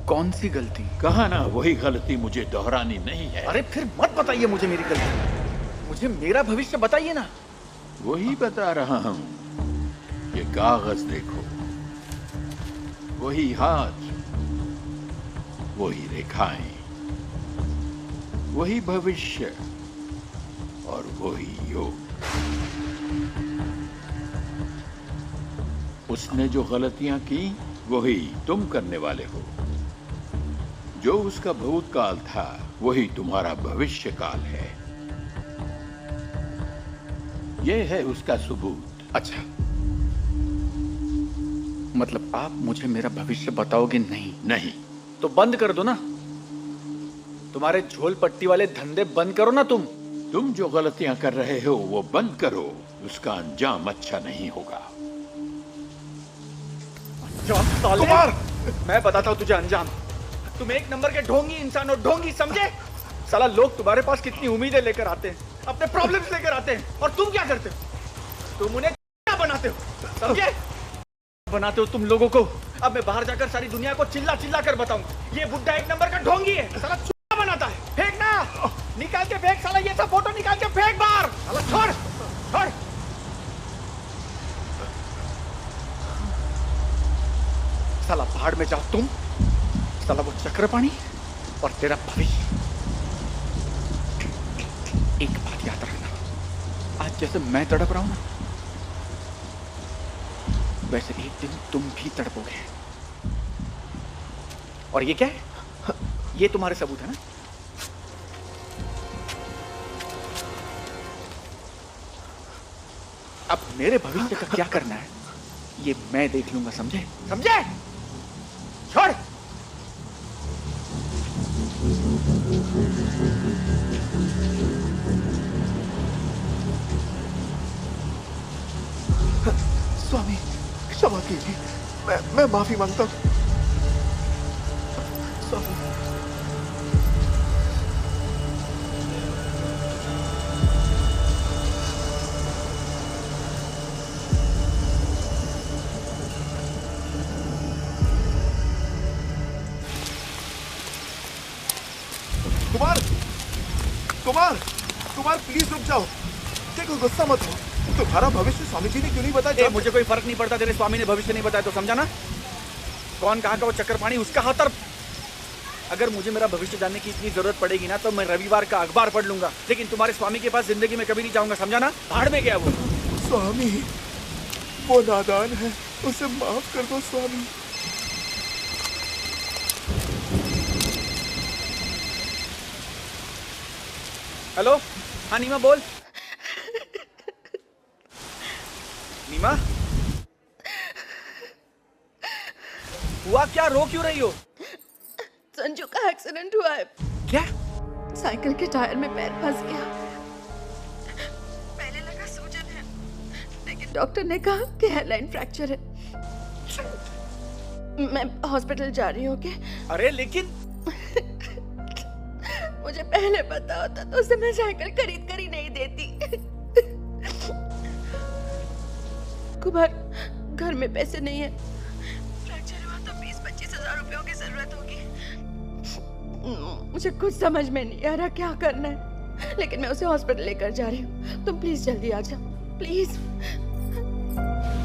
कौन सी गलती? कहा ना, वही गलती मुझे दोहरानी नहीं है। अरे फिर मत बताइए मुझे मेरी गलती, मुझे मेरा भविष्य बताइए ना। वही बता रहा हूं। ये कागज देखो, वही हाथ, वही रेखाएं, वही भविष्य और वही योग। उसने जो गलतियां की वही तुम करने वाले हो। जो उसका भूतकाल था वही तुम्हारा भविष्य काल है। यह है उसका सबूत। अच्छा, मतलब आप मुझे मेरा भविष्य बताओगे नहीं? नहीं। तो बंद कर दो ना, तुम्हारे झोल पट्टी वाले धंधे बंद करो ना। तुम जो गलतियां कर रहे हो वो बंद करो, उसका अंजाम अच्छा नहीं होगा। कुमार, मैं बताता हूँ तुझे अंजाम। तुम एक नंबर के ढोंगी इंसान हो, ढोंगी, समझे? साला लोग तुम्हारे पास कितनी उम्मीदें लेकर आते हैं, अपने प्रॉब्लम्स लेकर आते हैं, और तुम क्या करते हो? तुम उन्हें क्या बनाते हो, समझे? बनाते हो तुम लोगों को। अब मैं बाहर जाकर सारी दुनिया को चिल्ला चिल्ला कर बताऊंगा, ये बुड्ढा एक नंबर का ढोंगी है, साला चूहा बनाता है। फेंकना, निकाल के फेंक साला, ये सब फोटो निकाल के फेंक बाहर। साला छोड़, छोड़। साला पहाड़ में जाओ तुम, साला वो चक्रपाणी और तेरा भविष्य। एक बात याद रखना, आज जैसे मैं तड़प रहा हूं ना, वैसे एक दिन तुम भी तड़पोगे। और ये क्या है? ये तुम्हारे सबूत है ना? अब मेरे भविष्य का क्या करना है ये मैं देख लूंगा, समझे? समझे? छोड़। स्वामी क्षमा कीजिए, मैं माफी मांगता हूँ। स्वामी, कुमार, कुमार, कुमार प्लीज रुक जाओ। देखो गुस्सा मत हो, तुम्हारा भविष्य स्वामी जी ने क्यों नहीं बताया? मुझे कोई फर्क नहीं पड़ता, तेरे स्वामी ने भविष्य नहीं बताया तो, समझा ना? कौन कहाँ का वो चक्रपाणी, उसका हाथ। अगर मुझे मेरा भविष्य जानने की इतनी जरूरत पड़ेगी ना तो मैं रविवार का अखबार पढ़ लूंगा, लेकिन तुम्हारे स्वामी के पास जिंदगी में कभी नहीं जाऊंगा, समझा ना? भाड़ में गया वो। स्वामी, वो नादान है, उसे माफ कर दो स्वामी। हेलो, हाँ नीमा बोल। नीमा, हुआ क्या? रो क्यों रही हो? संजू का एक्सीडेंट हुआ है। क्या? साइकिल के टायर में पैर फंस गया। पहले लगा सूजन है, लेकिन डॉक्टर ने कहा कि हेयरलाइन फ्रैक्चर है। मैं हॉस्पिटल जा रही हूँ। ओके? अरे लेकिन मुझे पहले पता होता तो उसे मैं साइकिल खरीद कर ही नहीं देती। कुमार, घर में पैसे नहीं है। फ्रैक्चर हुआ तो 20-25 हजार रुपयों की जरूरत होगी। मुझे कुछ समझ में नहीं आ रहा क्या करना है, लेकिन मैं उसे हॉस्पिटल लेकर जा रही हूँ। तुम प्लीज जल्दी आ जाओ, प्लीज।